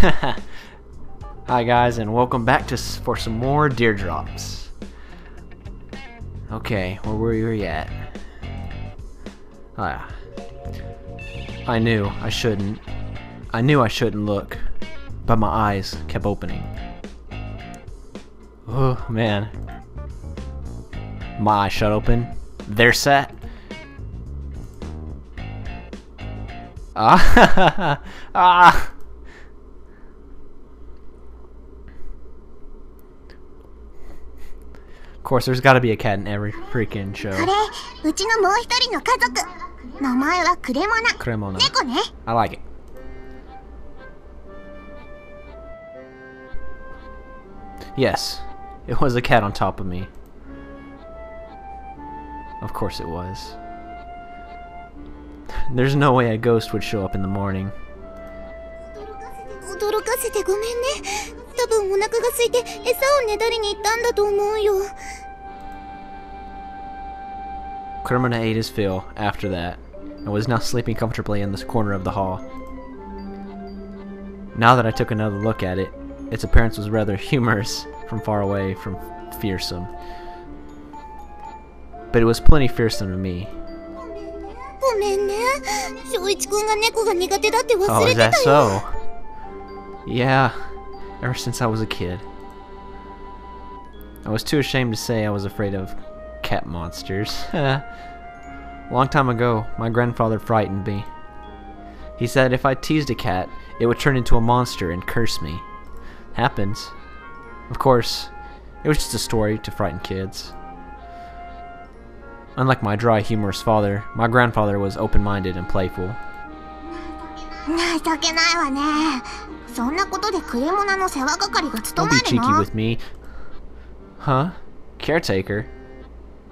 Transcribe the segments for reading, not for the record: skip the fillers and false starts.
Hi guys, and welcome back for some more DearDrops. Okay, where were we at? I knew I shouldn't look, but my eyes kept opening. Oh man, my eyes shut open. They're set. Ah. Of course, there's got to be a cat in every freaking show. Cremona. I like it. Yes, it was a cat on top of me. Of course it was. There's no way a ghost would show up in the morning. Cremona ate his fill after that, and was now sleeping comfortably in this corner of the hall. Now that I took another look at it, its appearance was rather humorous from far away from fearsome. But it was plenty fearsome to me. Oh, is that so? Yeah, ever since I was a kid. I was too ashamed to say I was afraid of cat monsters. Long time ago, my grandfather frightened me. He said if I teased a cat, it would turn into a monster and curse me. Happens. Of course, it was just a story to frighten kids. Unlike my dry, humorous father, my grandfather was open-minded and playful. Don't be cheeky with me. Huh? Caretaker?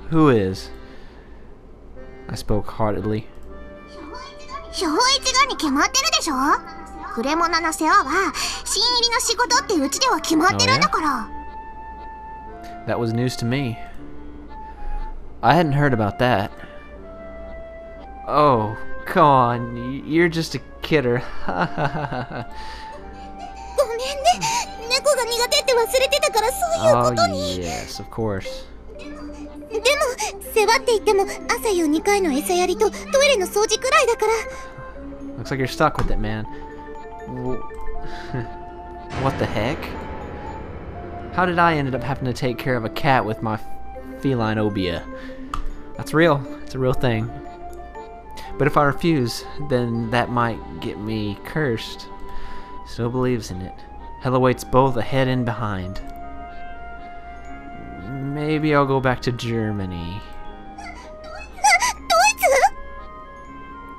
Who is? I spoke heartedly. That was news to me. I hadn't heard about that. Oh, come on, you're just a kidder. Oh yes, of course. Looks like you're stuck with it, man. What the heck? How did I end up having to take care of a cat with my feline obia? That's real. It's a real thing. But if I refuse, then that might get me cursed. Still believes in it. Hell awaits both ahead and behind. Maybe I'll go back to Germany.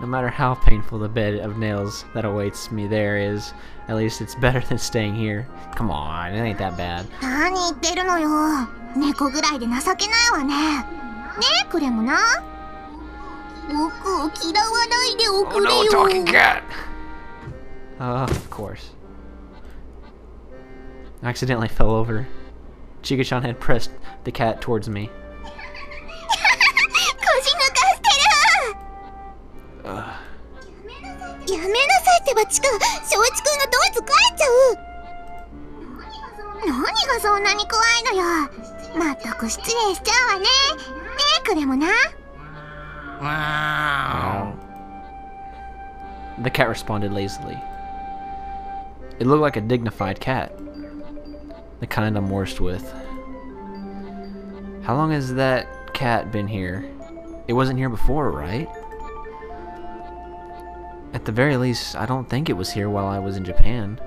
No matter how painful the bed of nails that awaits me there is, at least it's better than staying here. Come on, it ain't that bad. Oh no, talking cat! Of course. I accidentally fell over. Chika-chan had pressed the cat towards me. The cat responded lazily. It looked like a dignified cat. The kind I'm worst with. How long has that cat been here? It wasn't here before, right? At the very least, I don't think it was here while I was in Japan.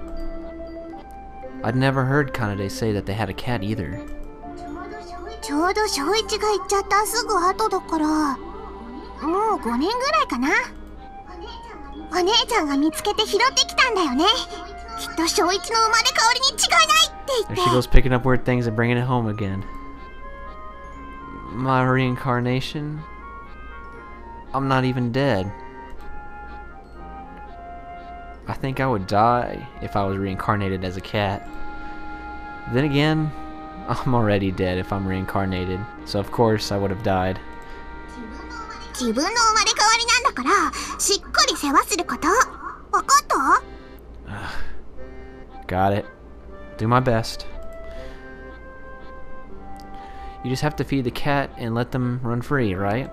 I'd never heard Kanade say that they had a cat either. There she goes, picking up weird things and bringing it home again. My reincarnation? I'm not even dead. I think I would die if I was reincarnated as a cat. Then again, I'm already dead if I'm reincarnated, so of course I would have died. Got it. Do my best. You just have to feed the cat and let them run free, right?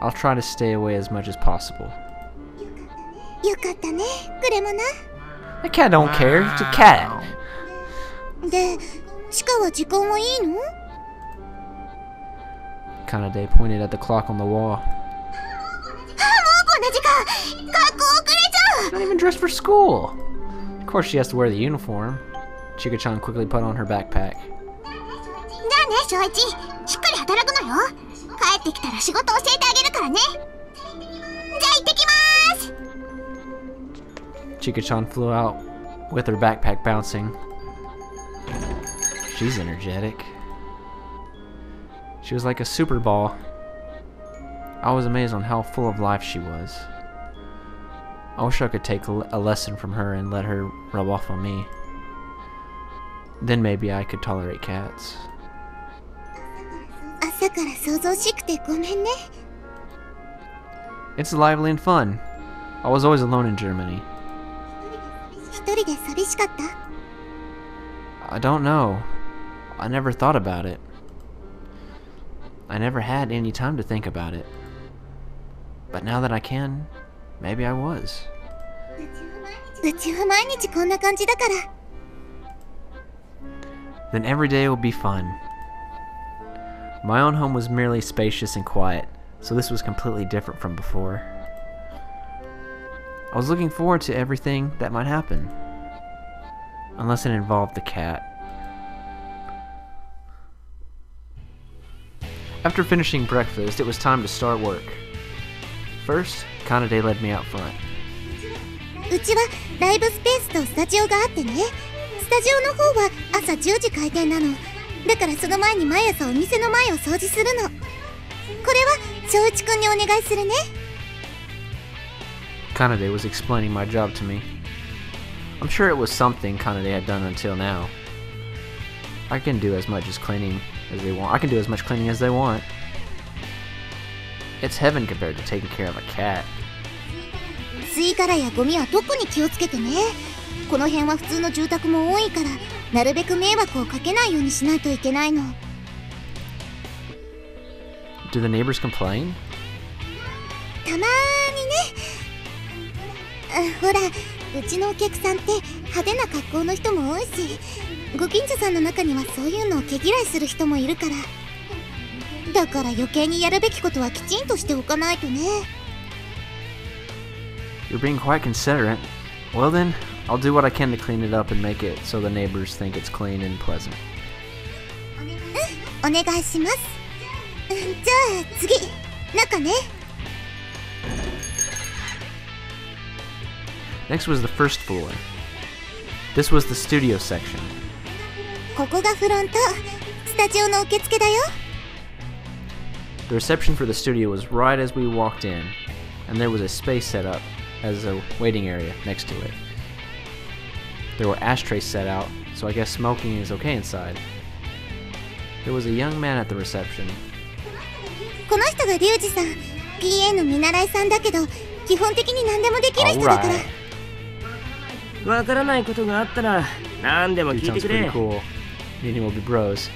I'll try to stay away as much as possible. The cat don't care. It's a cat. Kanade pointed at the clock on the wall. She's not even dressed for school. Of course she has to wear the uniform. Chika-chan quickly put on her backpack. Chika-chan flew out with her backpack bouncing. She's energetic. She was like a super ball. I was amazed on how full of life she was. I wish I could take a lesson from her and let her rub off on me. Then maybe I could tolerate cats. It's lively and fun. I was always alone in Germany. I don't know. I never thought about it. I never had any time to think about it. But now that I can, maybe I was. Then every day will be fun. My own home was merely spacious and quiet, so this was completely different from before. I was looking forward to everything that might happen. Unless it involved the cat. After finishing breakfast, it was time to start work. First, Kanade led me out front. Kanade was explaining my job to me. I'm sure it was something Kanade had done until now. I can do as much cleaning as they want. It's heaven compared to taking care of a cat. Do the neighbors complain? You're being quite considerate. Well then, I'll do what I can to clean it up and make it so the neighbors think it's clean and pleasant. Next was the first floor. This was the studio section. The reception for the studio was right as we walked in, and there was a space set up as a waiting area next to it. There were ashtrays set out, so I guess smoking is okay inside. There was a young man at the reception. Alright. He sounds pretty cool. Meeting will be bros.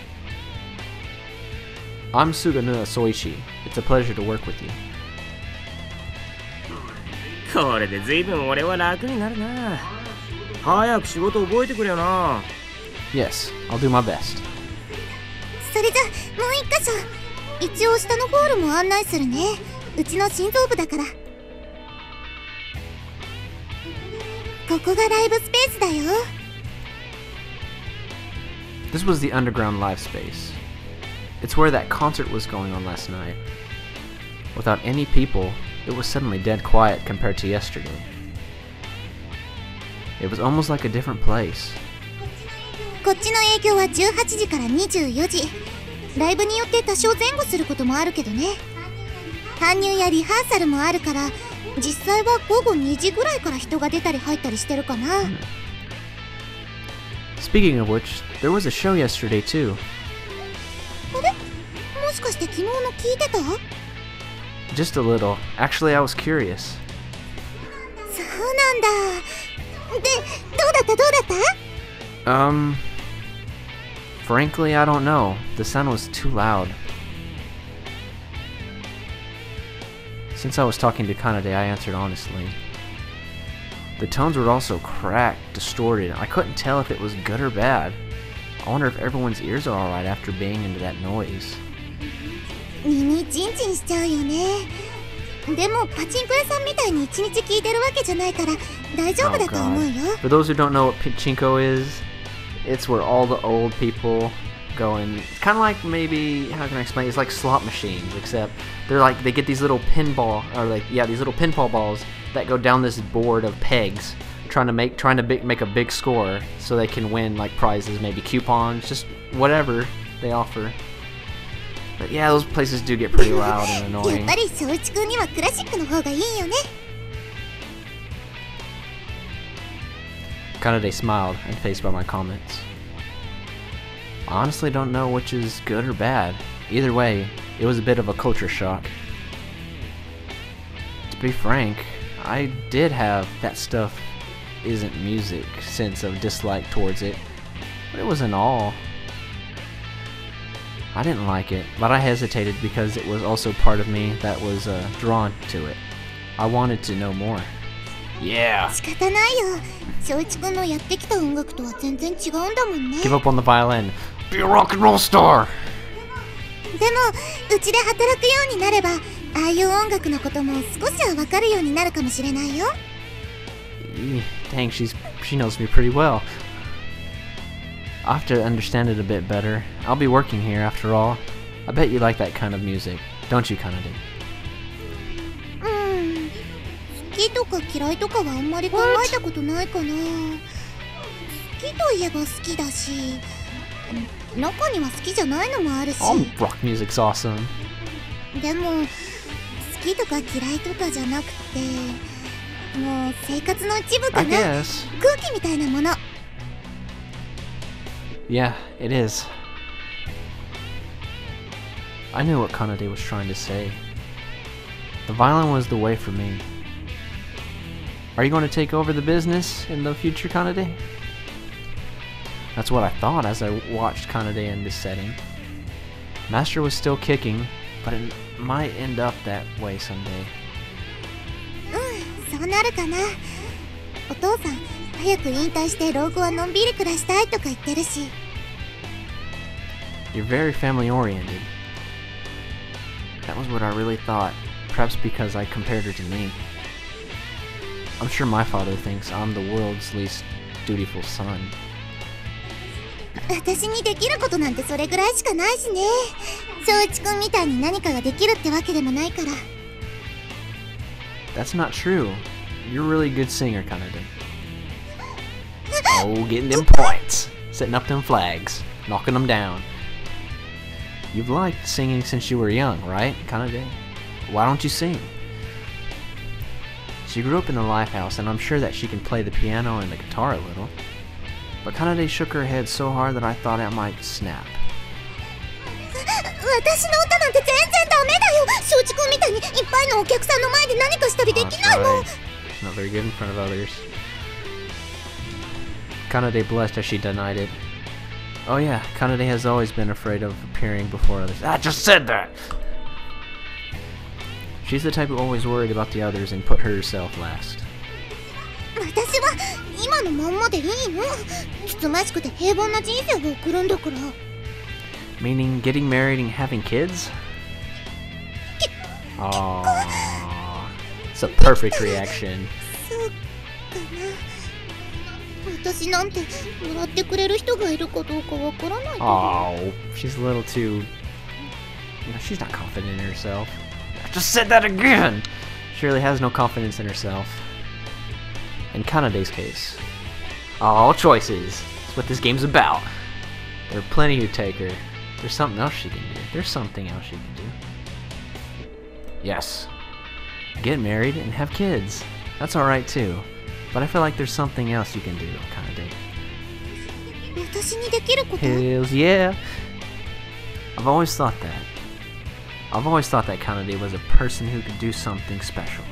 I'm Suganuma Soicchi. It's a pleasure to work with you. Yes, I'll do my best. This was the underground live space. It's where that concert was going on last night. Without any people, it was suddenly dead quiet compared to yesterday. It was almost like a different place. Speaking of which, there was a show yesterday too. Just a little. Actually, I was curious. Frankly, I don't know. The sound was too loud. Since I was talking to Kanade, I answered honestly. The tones were also cracked, distorted. I couldn't tell if it was good or bad. I wonder if everyone's ears are alright after being into that noise. For those who don't know what pachinko is, it's where all the old people go and it's kind of like, maybe, how can I explain? It's like slot machines, except they're like, they get these little pinball, or like, yeah, these little pinball balls that go down this board of pegs, trying to make a big score so they can win like prizes, maybe coupons, just whatever they offer. But yeah, those places do get pretty loud and annoying. Kanade smiled and faced by my comments. I honestly don't know which is good or bad. Either way, it was a bit of a culture shock. To be frank, I did have that stuff isn't music sense of dislike towards it, but it wasn't all. I didn't like it, but I hesitated because it was also part of me that was drawn to it. I wanted to know more. Yeah! Give up on the violin. Be a rock and roll star! Dang, she knows me pretty well. I'll have to understand it a bit better. I'll be working here after all. I bet you like that kind of music, don't you, Kanade? All rock music's awesome. I guess. Yeah, it is. I knew what Kanade was trying to say. The violin was the way for me. Are you going to take over the business in the future, Kanade? That's what I thought as I watched Kanade in this setting. Master was still kicking, but it might end up that way someday. You're very family-oriented. That was what I really thought, perhaps because I compared her to me. I'm sure my father thinks I'm the world's least dutiful son. That's not true. You're a really good singer, Kanade. Oh, getting them points. Setting up them flags. Knocking them down. You've liked singing since you were young, right, Kanade? Why don't you sing? She grew up in the Lifehouse, and I'm sure that she can play the piano and the guitar a little. But Kanade shook her head so hard that I thought it might snap. Oh, that's right. Not very good in front of others. Kanade blushed as she denied it. Oh yeah, Kanade has always been afraid of appearing before others. I just said that! She's the type who always worried about the others and put herself last. Meaning getting married and having kids? Aww. It's a perfect reaction. Oh, she's a little too... she's not confident in herself. I just said that again! She really has no confidence in herself. In Kanade's case. All choices. That's what this game's about. There are plenty who take her. There's something else she can do. There's something else she can do. Yes. Get married and have kids. That's alright too. But I feel like there's something else you can do, Kanade. Hells yeah! I've always thought that. I've always thought that Kanade was a person who could do something special.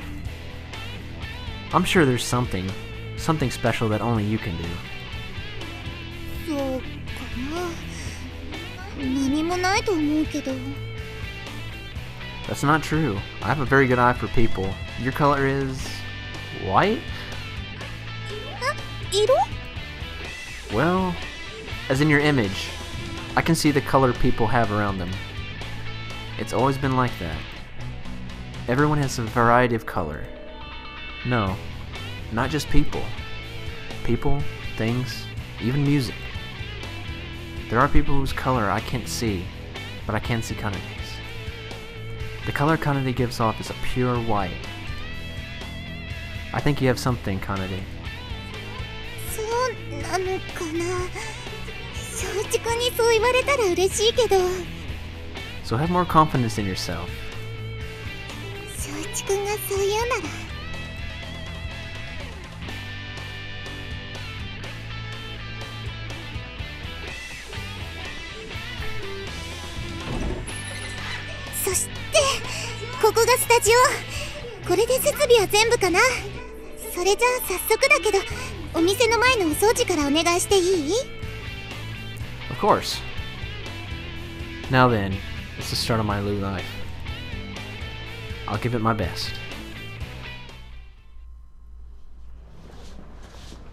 I'm sure there's something, Something special that only you can do. そうかな。何もないと思うけど。 That's not true. I have a very good eye for people. Your color is... white? 色? Well, as in your image. I can see the color people have around them. It's always been like that. Everyone has a variety of color. No, not just people. People, things, even music. There are people whose color I can't see, but I can see Kanede's. The color Kanede gives off is a pure white. I think you have something, Kanede. そうなのかな。正直にそう言われたら嬉しいけど。 So have more confidence in yourself. 正一君がそう言うなら。そしてここがスタジオ。これで設備は全部かな。それじゃあ早速だけど、お店の前のお掃除からお願いしていい？ Of course. Now then, it's the start of my new life. I'll give it my best.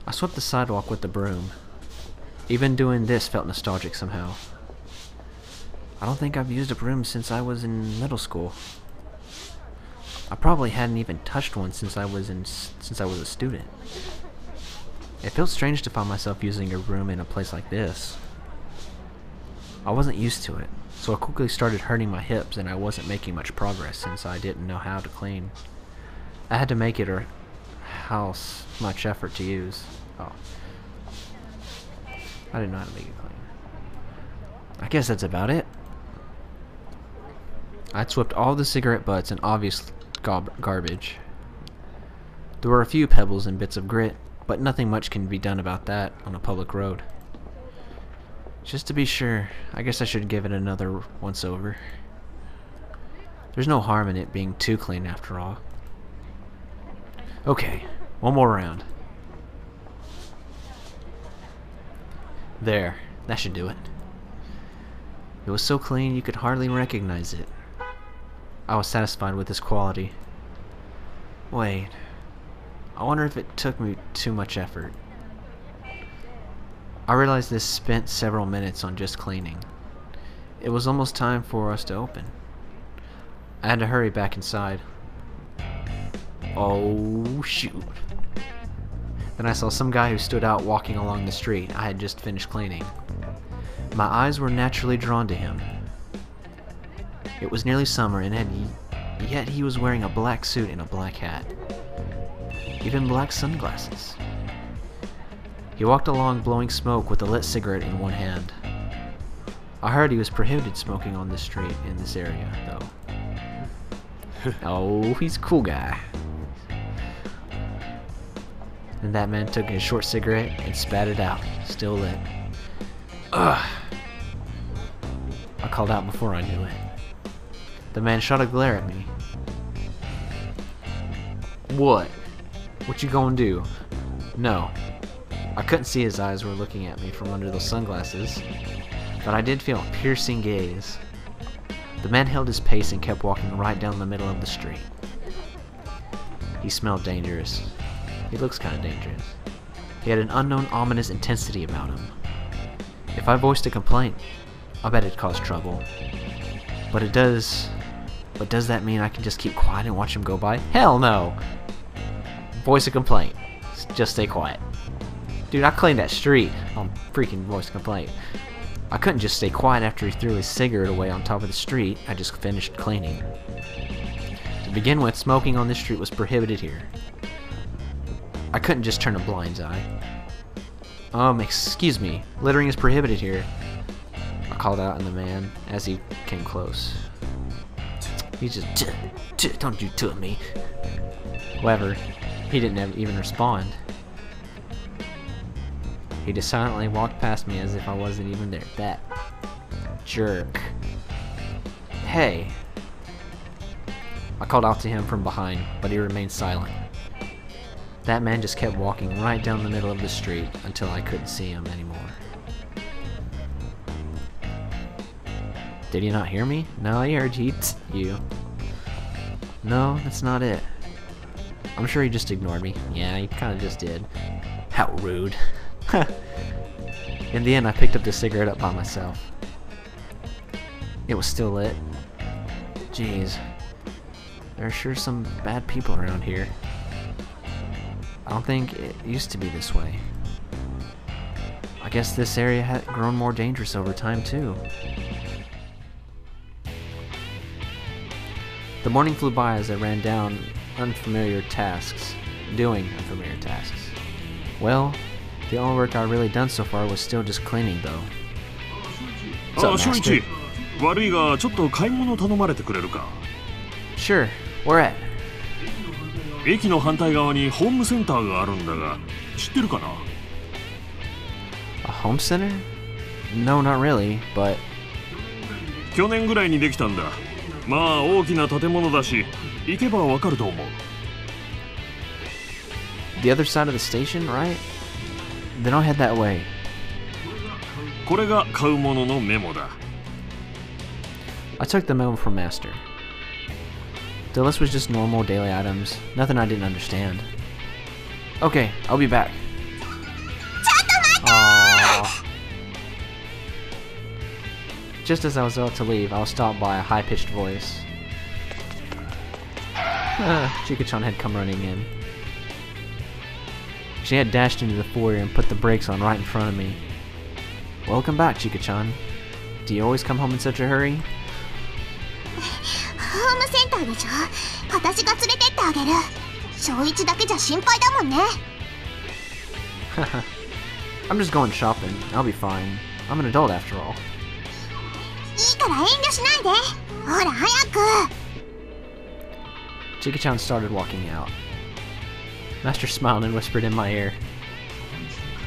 I swept the sidewalk with the broom. Even doing this felt nostalgic somehow. I don't think I've used a broom since I was in middle school. I probably hadn't even touched one since I was a student. It felt strange to find myself using a broom in a place like this. I wasn't used to it, so I quickly started hurting my hips and I wasn't making much progress since I didn't know how to clean. I had to make it or how much effort to use. Oh. I didn't know how to make it clean. I guess that's about it. I'd swept all the cigarette butts and obvious garbage. There were a few pebbles and bits of grit, but nothing much can be done about that on a public road. Just to be sure, I guess I should give it another once over. There's no harm in it being too clean after all. Okay, one more round. There, that should do it. It was so clean you could hardly recognize it. I was satisfied with this quality. Wait, I wonder if it took me too much effort. I realized this spent several minutes on just cleaning. It was almost time for us to open. I had to hurry back inside. Oh shoot. Then I saw some guy who stood out walking along the street I had just finished cleaning. My eyes were naturally drawn to him. It was nearly summer and yet he was wearing a black suit and a black hat. Even black sunglasses. He walked along blowing smoke with a lit cigarette in one hand. I heard he was prohibited smoking on this street in this area, though. Oh, he's a cool guy. Then that man took a short cigarette and spat it out, still lit. Ugh! I called out before I knew it. The man shot a glare at me. What? What you gonna do? No. I couldn't see his eyes were looking at me from under those sunglasses, but I did feel a piercing gaze. The man held his pace and kept walking right down the middle of the street. He smelled dangerous. He looks kind of dangerous. He had an unknown ominous intensity about him. If I voiced a complaint, I bet it'd cause trouble. But does that mean I can just keep quiet and watch him go by? Hell no! Voice a complaint. Just stay quiet. Dude, I cleaned that street on freaking voice complaint. I couldn't just stay quiet after he threw his cigarette away on top of the street I just finished cleaning. To begin with, smoking on this street was prohibited here. I couldn't just turn a blind eye. Excuse me, littering is prohibited here. I called out on the man as he came close. He just, don't you to me. However, he didn't even respond. He just silently walked past me as if I wasn't even there. That jerk. Hey. I called out to him from behind, but he remained silent. That man just kept walking right down the middle of the street until I couldn't see him anymore. Did he not hear me? No, I heard you. No, that's not it. I'm sure he just ignored me. Yeah, he kind of just did. How rude. In the end, I picked up the cigarette up by myself. It was still lit. Jeez. There are sure some bad people around here. I don't think it used to be this way. I guess this area had grown more dangerous over time, too. The morning flew by as I ran down doing unfamiliar tasks. Well, the only work I really done so far was still just cleaning, though. Soicchi, 悪いがちょっと買い物頼まれてくれるか? Sure, where at? 駅の反対側にホームセンターがあるんだが、知ってるかな? A home center? No, not really, but... 去年ぐらいにできたんだ。まあ大きな建物だし、行けばわかると思う。The other side of the station, right? Then I'll head that way. これが買うもののメモだ。I took the memo from Master. The list was just normal daily items, nothing I didn't understand. Okay, I'll be back. Aww. Just as I was about to leave, I was stopped by a high-pitched voice. Chika-chan had come running in. She had dashed into the foyer and put the brakes on right in front of me. Welcome back, Chika-chan. Do you always come home in such a hurry? ホームセンターでしょ。私が連れてってあげる。小一だけじゃ心配だもんね。I'm just going shopping. I'll be fine. I'm an adult after all. いいから遠慮しないで。ほら早く。Chika-chan started walking out. Master smiled and whispered in my ear.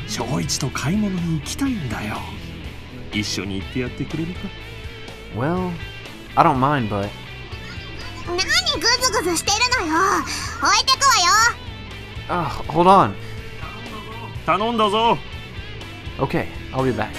小一と買い物に行きたいんだよ。一緒に行ってやってくれるか? Well, I don't mind, but... 何グズグズしてるのよ。置いてくわよ。Hold on. 頼んだぞ。 Okay, I'll be back.